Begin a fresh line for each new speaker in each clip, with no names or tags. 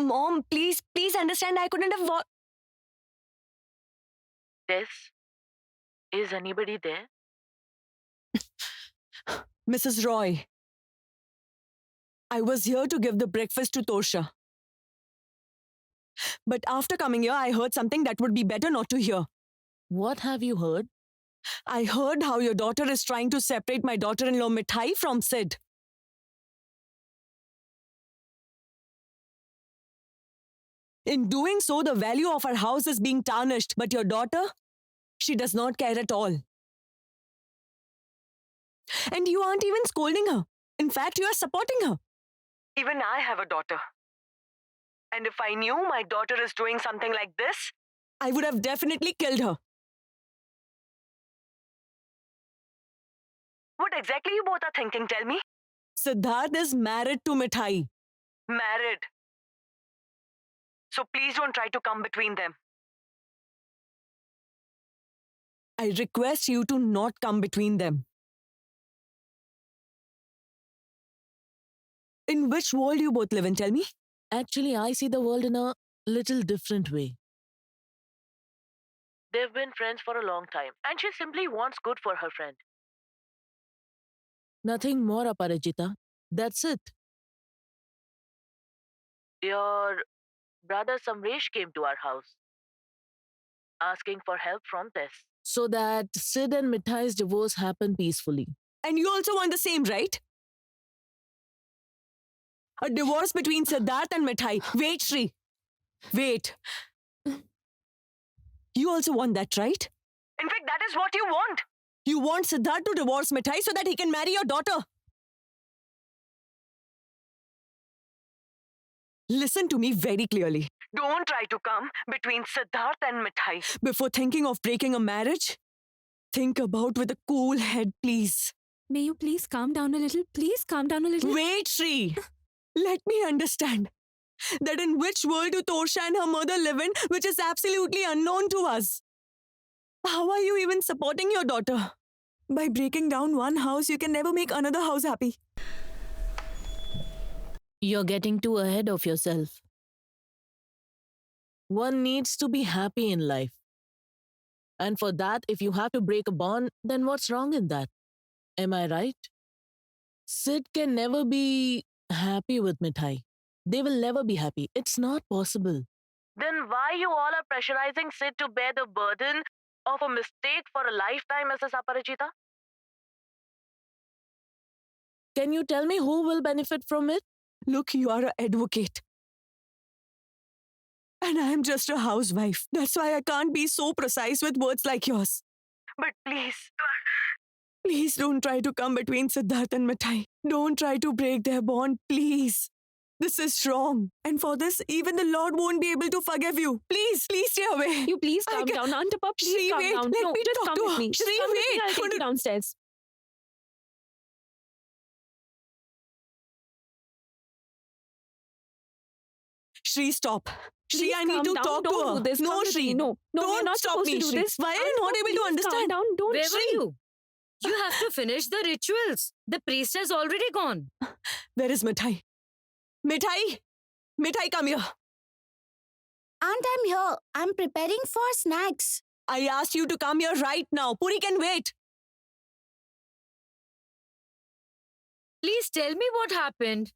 Mom, please understand. I couldn't have.
Tess, is anybody there?
Mrs. Roy, I was here to give the breakfast to Torsha. But after coming here, I heard something that would be better not to hear.
What have you heard?
I heard how your daughter is trying to separate my daughter-in-law Mithai from Sid. In doing so, the value of our house is being tarnished, but your daughter, she does not care at all. And you aren't even scolding her. In fact, you are supporting her. Even I have a daughter. And if I knew my daughter is doing something like this, I would have definitely killed her. What exactly you both are thinking, tell me? Siddharth is married to Mithai. Married. So please don't try to come between them. I request you to not come between them. In which world you both live in, tell me?
Actually, I see the world in a little different way. They've been friends for a long time, and she simply wants good for her friend. Nothing more, Aparajita. That's it. Your brother Samresh came to our house, asking for help from Tess, so that Sid and Mithai's divorce happen peacefully.
And you also want the same, right? A divorce between Siddharth and Mithai. Wait, Shri. Wait. You also want that, right? In fact, that is what you want. You want Siddharth to divorce Mithai so that he can marry your daughter. Listen to me very clearly. Don't try to come between Siddharth and Mithai. Before thinking of breaking a marriage, think about with a cool head, please.
May you please calm down a little? Please calm down a little.
Wait, Shri. Let me understand that in which world do Torsha and her mother live in, which is absolutely unknown to us. How are you even supporting your daughter? By breaking down one house, you can never make another house happy.
You're getting too ahead of yourself. One needs to be happy in life. And for that, if you have to break a bond, then what's wrong in that? Am I right? Sid can never be happy with Mithai. They will never be happy. It's not possible. Then why you all are pressurizing Sid to bear the burden of a mistake for a lifetime, Mrs. Aparajita? Can you tell me who will benefit from it?
Look, you are an advocate. And I am just a housewife. That's why I can't be so precise with words like yours. But please don't try to come between Siddharth and Mithai. Don't try to break their bond, please. This is wrong. And for this, even the Lord won't be able to forgive you. Please stay away.
You please calm down. Antapa, please
Shri,
calm
wait,
down.
let
No,
me
just
talk
come
to
with
her.
me. Just
Shri,
come with me.
wait.
I'll take you downstairs.
Shri, stop. Shri,
Please
I need to
calm down.
talk to
Don't
her.
do this.
No,
Come with
Shri.
me. No, we are
Don't
not
stop
supposed
me,
to do
Shri.
this.
Why are you not able to
Please
understand?
Calm down. Don't.
Where
Shri.
were you? You have to finish the rituals. The priest has already gone.
Where is Mithai? Mithai, come here.
Aunt, I'm here. I'm preparing for snacks.
I asked you to come here right now. Puri can wait.
Please tell me what happened.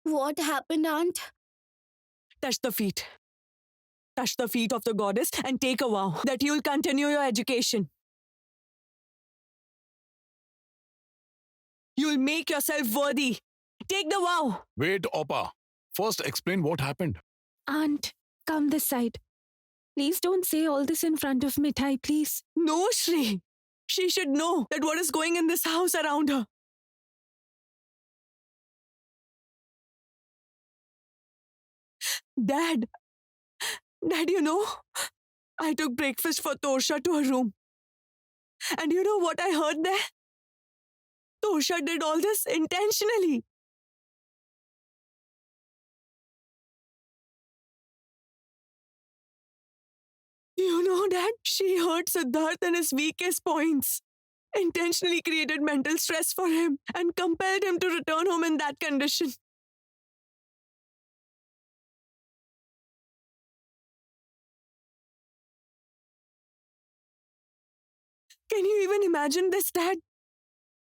What happened, Aunt?
Touch the feet. Touch the feet of the goddess and take a vow that you'll continue your education. You'll make yourself worthy. Take the vow.
Wait, Oppa. First, explain what happened.
Aunt, come this side. Please don't say all this in front of Mithai, please.
No, Shri. She should know that what is going in this house around her. Dad, you know, I took breakfast for Torsha to her room. And you know what I heard there? Torsha did all this intentionally. You know, Dad, she hurt Siddharth in his weakest points. intentionally created mental stress for him and compelled him to return home in that condition. Can you even imagine this, Dad?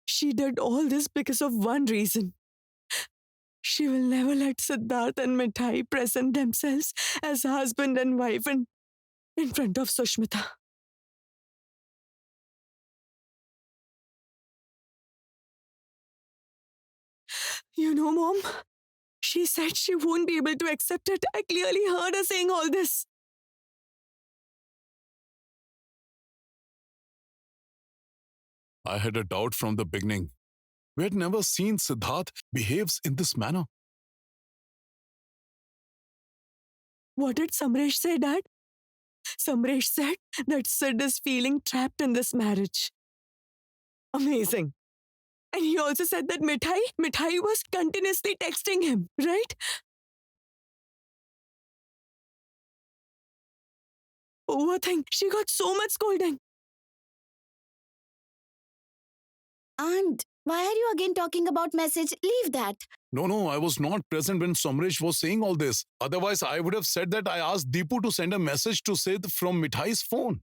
She did all this because of one reason. She will never let Siddharth and Mithai present themselves as husband and wife in front of Sushmita. You know, Mom, she said she won't be able to accept it. I clearly heard her saying all this.
I had a doubt from the beginning. We had never seen Siddharth behaves in this manner.
What did Samresh say, Dad? Samresh said that Sid is feeling trapped in this marriage. Amazing. And he also said that Mithai was continuously texting him, right? Poor thing, she got so much scolding.
Aunt, why are you again talking about message? Leave that.
No, I was not present when Samresh was saying all this. Otherwise, I would have said that I asked Deepu to send a message to Sid from Mithai's phone.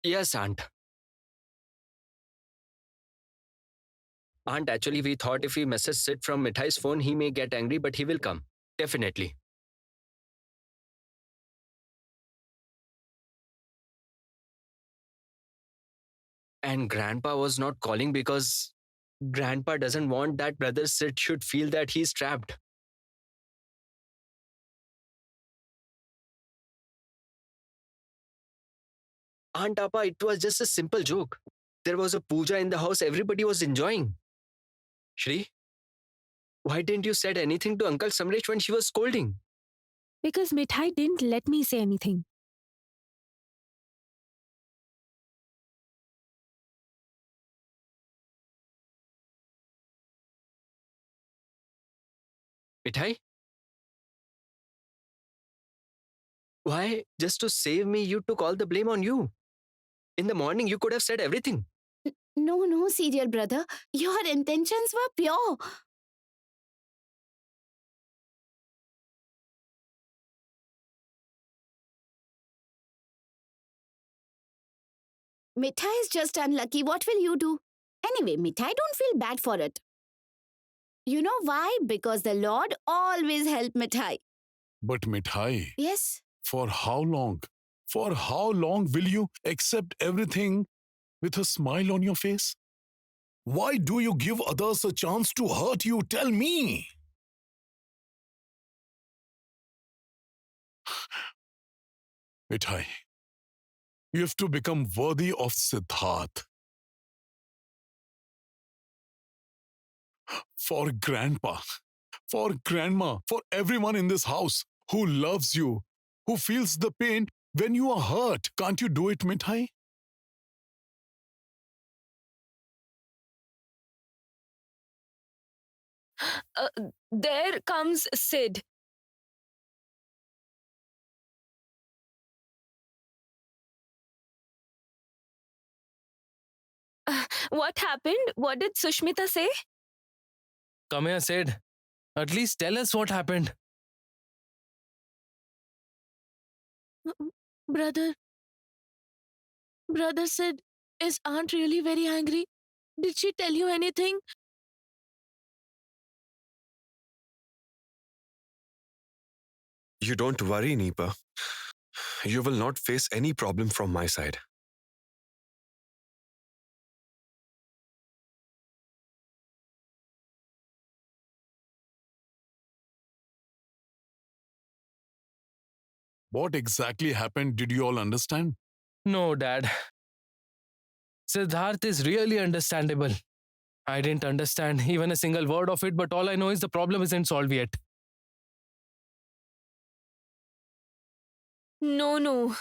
Yes, Aunt. Aunt, actually, we thought if we message Sid from Mithai's phone, he may get angry, but he will come. Definitely. And Grandpa was not calling because Grandpa doesn't want that brother Sid should feel that he's trapped. Aunt Appa, it was just a simple joke. There was a puja in the house everybody was enjoying. Shri, why didn't you said anything to Uncle Samresh when she was scolding?
Because Mithai didn't let me say anything.
Mithai? Why? Just to save me, you took all the blame on you. In the morning, you could have said everything.
No, serial brother. Your intentions were pure. Mithai is just unlucky. What will you do? Anyway, Mithai, don't feel bad for it. You know why? Because the Lord always help Mithai.
But Mithai,
Yes?
for how long? For how long will you accept everything with a smile on your face? Why do you give others a chance to hurt you? Tell me. Mithai, you have to become worthy of Siddharth. For Grandpa, for Grandma, for everyone in this house who loves you, who feels the pain when you are hurt. Can't you do it, Mithai?
There comes Sid. What happened? What did Sushmita say?
Come here, Sid. At least tell us what happened.
Brother Sid, is Aunt really very angry? Did she tell you anything?
You don't worry, Neepa. You will not face any problem from my side.
What exactly happened? Did you all understand?
No, Dad. Siddharth is really understandable. I didn't understand even a single word of it, but all I know is the problem isn't solved yet.
No.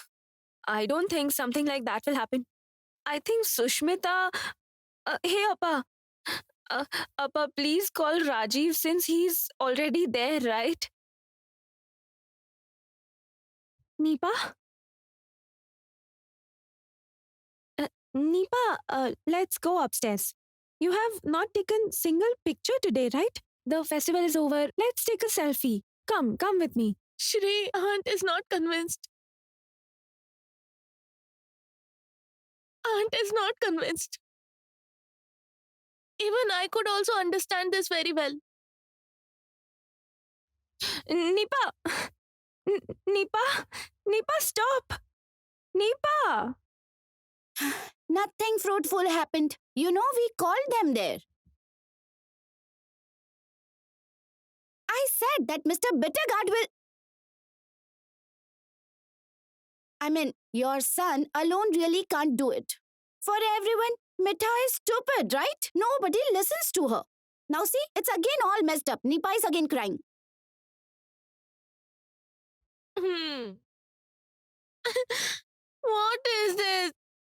I don't think something like that will happen. I think Sushmita. Hey, Appa. Appa, please call Rajiv since he's already there, right? Nipa? Nipa, let's go upstairs. You have not taken single picture today, right? The festival is over. Let's take a selfie. Come with me.
Shri, Aunt is not convinced. Aunt is not convinced. Even I could also understand this very well.
Nipa! Nipa, stop! Nipa!
Nothing fruitful happened. You know, we called them there. I said that Mr. Bittergaard will... I mean, your son alone really can't do it. For everyone, Mitha is stupid, right? Nobody listens to her. Now see, it's again all messed up. Nipa is again crying.
What is this?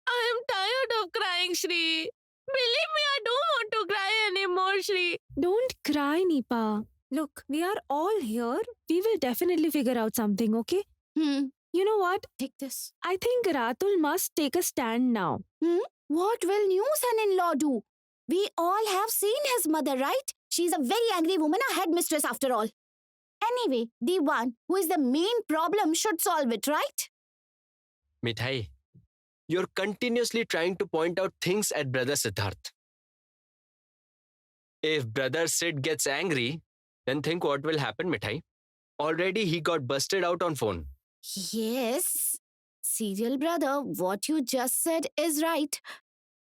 I am tired of crying, Shri. Believe me, I don't want to cry anymore, Shri.
Don't cry, Nipa. Look, we are all here. We will definitely figure out something, okay? You know what?
Take this.
I think Ratul must take a stand now.
What will new son-in-law do? We all have seen his mother, right? She's a very angry woman, a headmistress after all. Anyway, the one who is the main problem should solve it, right?
Mithai, you're continuously trying to point out things at brother Siddharth. If brother Sid gets angry, then think what will happen, Mithai. Already he got busted out on phone.
Yes, serial brother, what you just said is right.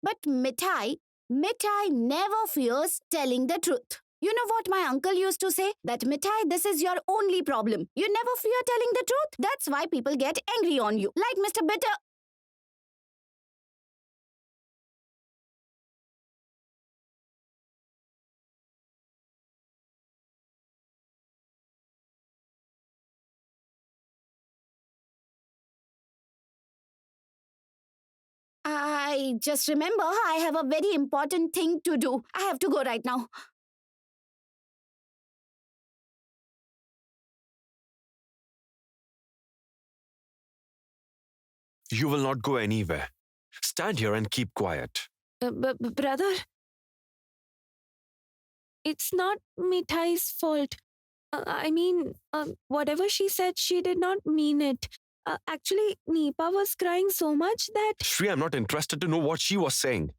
But Mithai never fears telling the truth. You know what my uncle used to say? That Mithai, this is your only problem. You never fear telling the truth. That's why people get angry on you. Like Mr. Bitter. I just remember I have a very important thing to do. I have to go right now.
You will not go anywhere. Stand here and keep quiet.
Brother, it's not Mithai's fault. Whatever she said, she did not mean it. Actually, Nipa was crying so much that...
Shri, I'm not interested to know what she was saying.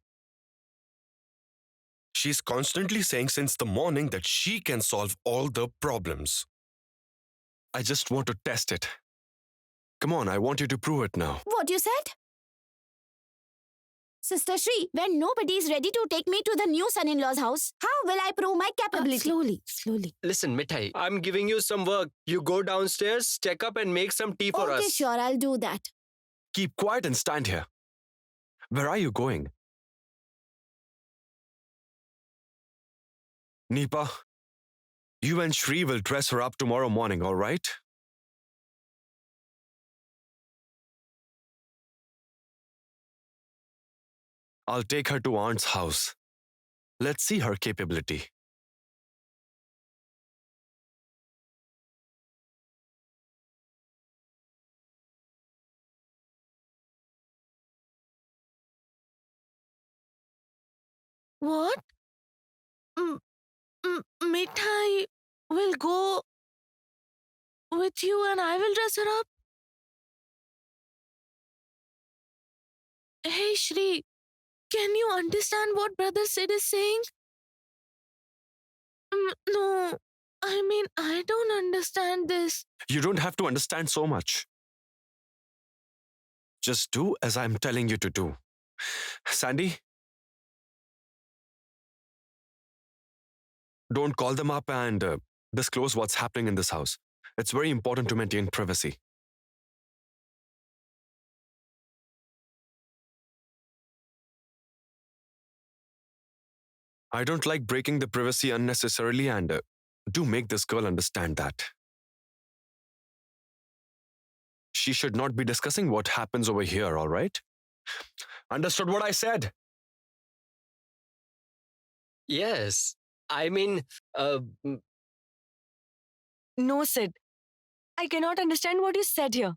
She's constantly saying since the morning that she can solve all the problems.
I just want to test it. Come on, I want you to prove it now.
What you said? Sister Shri, when nobody is ready to take me to the new son-in-law's house, how will I prove my capability?
Slowly.
Listen, Mithai, I'm giving you some work. You go downstairs, check up and make some tea for us.
Okay, sure, I'll do that.
Keep quiet and stand here. Where are you going? Nipa, you and Shri will dress her up tomorrow morning, all right? I'll take her to Aunt's house. Let's see her capability.
What? Mithai will go with you and I will dress her up? Hey, Shri, can you understand what Brother Sid is saying? No, I don't understand this.
You don't have to understand so much. Just do as I'm telling you to do. Sandy? Don't call them up and disclose what's happening in this house. It's very important to maintain privacy. I don't like breaking the privacy unnecessarily and do make this girl understand that. She should not be discussing what happens over here, all right? Understood what I said?
Yes.
No, Sid. I cannot understand what you said here.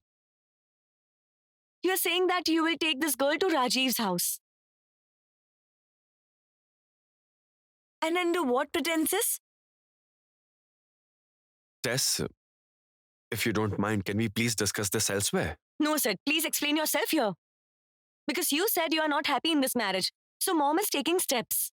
You're saying that you will take this girl to Rajiv's house. And under what pretenses?
Tess, if you don't mind, can we please discuss this elsewhere?
No, Sid, please explain yourself here. Because you said you are not happy in this marriage. So mom is taking steps.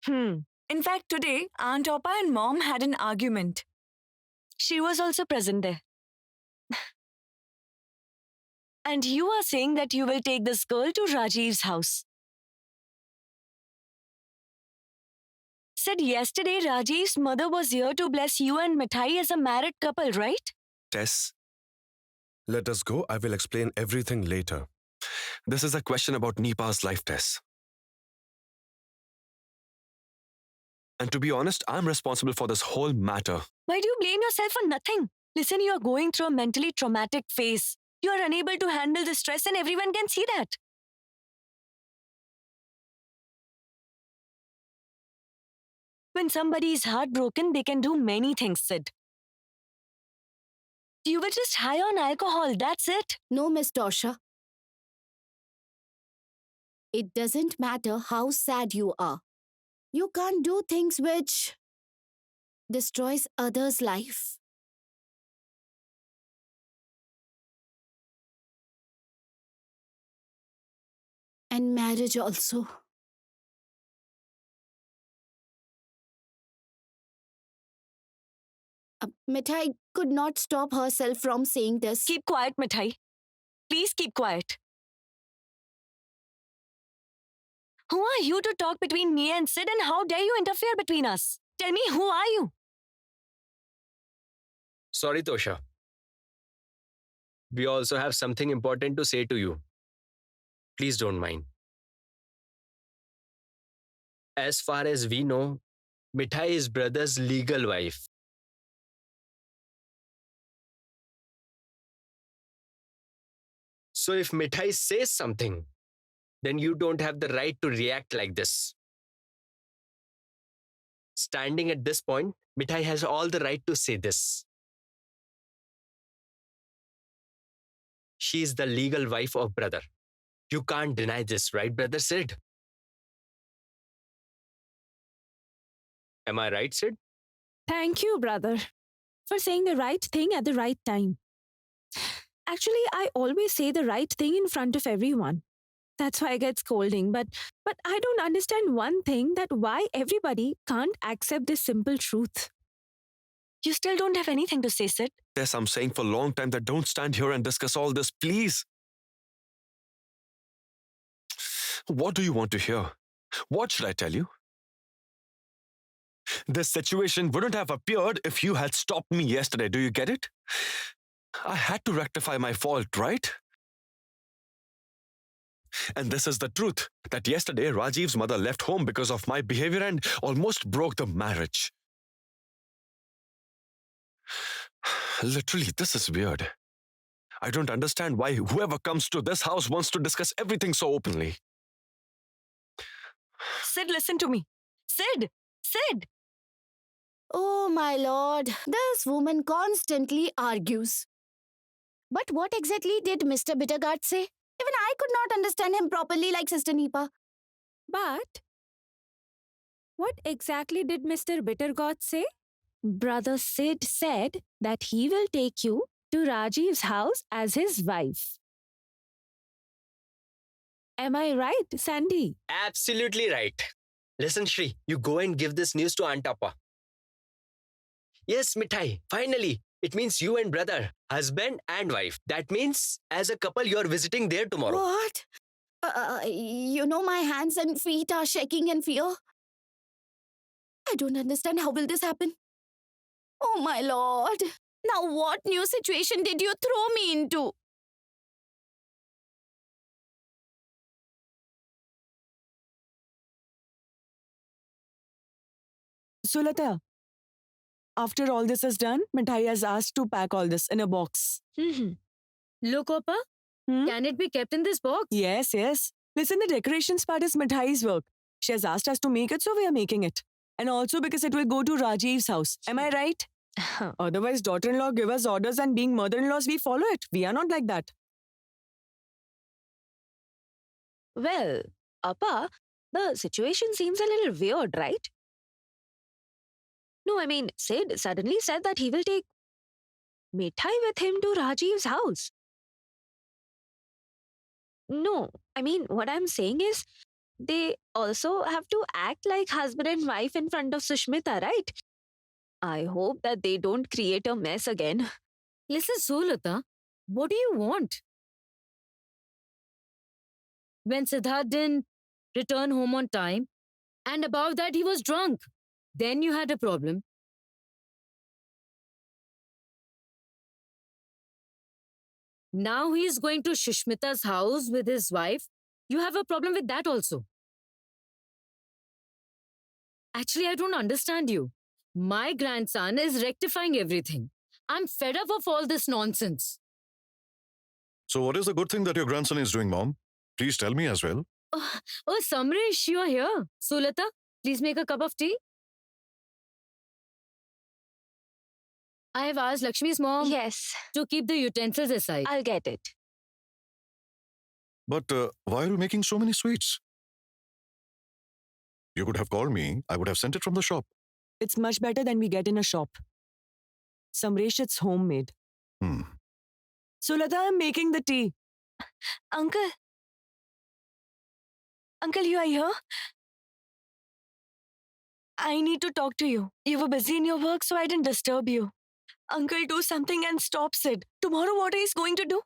In fact, today, Aunt Oppa and mom had an argument. She was also present there. And you are saying that you will take this girl to Rajiv's house. Said yesterday Rajiv's mother was here to bless you and Mithai as a married couple, right?
Tess, let us go. I will explain everything later. This is a question about Nipa's life, Tess. And to be honest, I'm responsible for this whole matter.
Why do you blame yourself for nothing? Listen, you are going through a mentally traumatic phase. You are unable to handle the stress and everyone can see that. When somebody is heartbroken, they can do many things, Sid. You were just high on alcohol, that's it.
No, Miss Tosha. It doesn't matter how sad you are. You can't do things which destroys others' life. And marriage also. Mithai could not stop herself from saying this.
Keep quiet, Mithai. Please keep quiet. Who are you to talk between me and Sid, and how dare you interfere between us? Tell me, who are you?
Sorry, Tosha. We also have something important to say to you. Please don't mind. As far as we know, Mithai is brother's legal wife. So if Mithai says something, then you don't have the right to react like this. Standing at this point, Mithai has all the right to say this. She is the legal wife of brother. You can't deny this, right, brother Sid? Am I right, Sid?
Thank you, brother, for saying the right thing at the right time. Actually, I always say the right thing in front of everyone. That's why I get scolding. But I don't understand one thing, that why everybody can't accept this simple truth.
You still don't have anything to say, Sid.
Tess, I'm saying for a long time that don't stand here and discuss all this, please. What do you want to hear? What should I tell you? This situation wouldn't have appeared if you had stopped me yesterday. Do you get it? I had to rectify my fault, right? And this is the truth, that yesterday Rajiv's mother left home because of my behavior and almost broke the marriage. Literally, this is weird. I don't understand why whoever comes to this house wants to discuss everything so openly.
Sid, listen to me. Sid! Sid!
Oh my lord, this woman constantly argues. But what exactly did Mr. Bitterguard say? Even I could not understand him properly like Sister Nipa.
But what exactly did Mr. Bittergoth say? Brother Sid said that he will take you to Rajiv's house as his wife. Am I right, Sandy?
Absolutely right. Listen, Shri, you go and give this news to Aunt Appa. Yes, Mithai, finally. It means you and brother, husband and wife. That means, as a couple, you're visiting there tomorrow.
What? You know, my hands and feet are shaking in fear. I don't understand. How will this happen? Oh my lord. Now what new situation did you throw me into?
Sulata, after all this is done, Mithai has asked to pack all this in a box.
Look, Oppa, can it be kept in this box?
Yes, yes. Listen, the decorations part is Mithai's work. She has asked us to make it, so we are making it. And also because it will go to Rajiv's house. Am I right? Otherwise, daughter-in-law give us orders and being mother-in-laws, we follow it. We are not like that.
Well, Appa, the situation seems a little weird, right? No, I mean, Sid suddenly said that he will take Mithai with him to Rajiv's house. No, I mean, what I'm saying is, they also have to act like husband and wife in front of Sushmita, right? I hope that they don't create a mess again.
Listen, Sulata, what do you want? When Siddharth didn't return home on time, and above that he was drunk, then you had a problem. Now he is going to Sushmita's house with his wife. You have a problem with that also. Actually, I don't understand you. My grandson is rectifying everything. I'm fed up of all this nonsense.
So, what is the good thing that your grandson is doing, Mom? Please tell me as well.
Oh, Samresh, you are here. Sulata, please make a cup of tea. I have asked Lakshmi's mom
Yes,
to keep the utensils aside.
I'll get it.
But why are you making so many sweets? You could have called me. I would have sent it from the shop.
It's much better than we get in a shop. Samresh, it's homemade. Sulata, I'm making the tea. Uncle. Uncle, you are here? I need to talk to you. You were busy in your work, so I didn't disturb you. Uncle, do something and stop Sid. Tomorrow, what are you going to do?